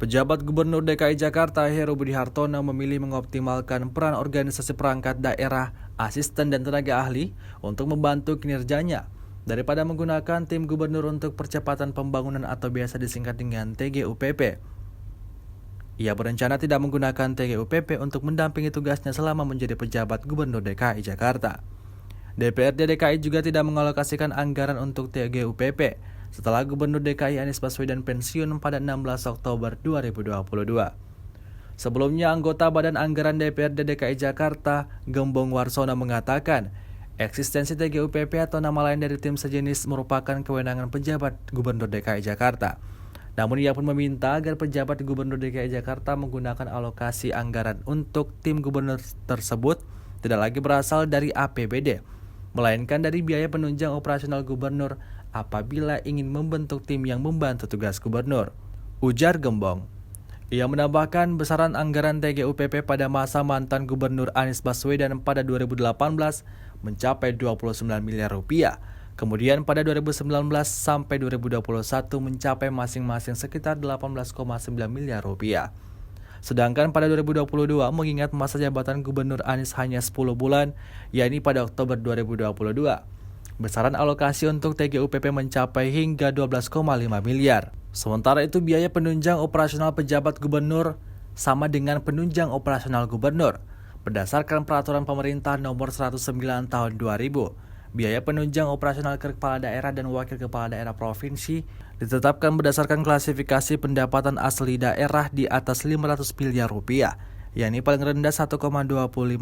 Pejabat Gubernur DKI Jakarta Heru Budi Hartono memilih mengoptimalkan peran organisasi perangkat daerah, asisten dan tenaga ahli untuk membantu kinerjanya daripada menggunakan tim gubernur untuk percepatan pembangunan atau biasa disingkat dengan TGUPP. Ia berencana tidak menggunakan TGUPP untuk mendampingi tugasnya selama menjadi pejabat Gubernur DKI Jakarta. DPRD DKI juga tidak mengalokasikan anggaran untuk TGUPP setelah Gubernur DKI Anies Baswedan pensiun pada 16 Oktober 2022. Sebelumnya, anggota Badan Anggaran DPRD DKI Jakarta, Gembong Warsono mengatakan, eksistensi TGUPP atau nama lain dari tim sejenis merupakan kewenangan pejabat Gubernur DKI Jakarta. Namun ia pun meminta agar pejabat Gubernur DKI Jakarta menggunakan alokasi anggaran untuk tim gubernur tersebut tidak lagi berasal dari APBD, melainkan dari biaya penunjang operasional gubernur apabila ingin membentuk tim yang membantu tugas gubernur, ujar Gembong. Ia menambahkan besaran anggaran TGUPP pada masa mantan Gubernur Anies Baswedan pada 2018 mencapai 29 miliar rupiah. Kemudian pada 2019 sampai 2021 mencapai masing-masing sekitar 18,9 miliar rupiah. Sedangkan pada 2022 mengingat masa jabatan Gubernur Anies hanya 10 bulan, yakni pada Oktober 2022. Besaran alokasi untuk TGUPP mencapai hingga 12,5 miliar. Sementara itu biaya penunjang operasional pejabat gubernur sama dengan penunjang operasional gubernur. Berdasarkan peraturan pemerintah nomor 109 tahun 2000, biaya penunjang operasional kepala daerah dan wakil kepala daerah provinsi ditetapkan berdasarkan klasifikasi pendapatan asli daerah di atas 500 miliar rupiah, yakni paling rendah 1,25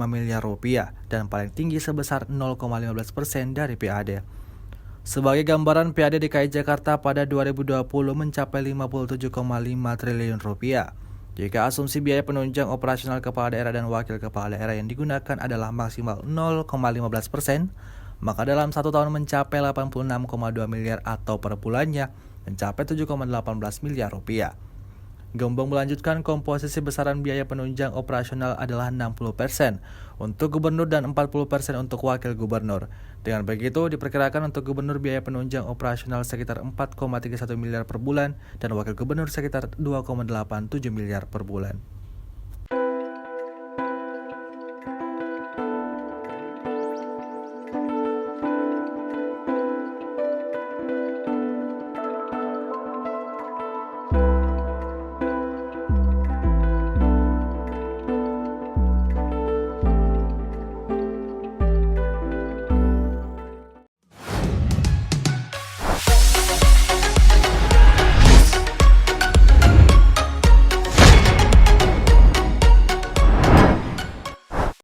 miliar rupiah dan paling tinggi sebesar 0,15% dari PAD. Sebagai gambaran, PAD DKI Jakarta pada 2020 mencapai 57,5 triliun rupiah. Jika asumsi biaya penunjang operasional kepala daerah dan wakil kepala daerah yang digunakan adalah maksimal 0,15%, maka dalam satu tahun mencapai 86,2 miliar atau per bulannya mencapai 7,18 miliar rupiah. Gembong melanjutkan komposisi besaran biaya penunjang operasional adalah 60% untuk gubernur dan 40% untuk wakil gubernur. Dengan begitu, diperkirakan untuk gubernur biaya penunjang operasional sekitar 4,31 miliar per bulan dan wakil gubernur sekitar 2,87 miliar per bulan.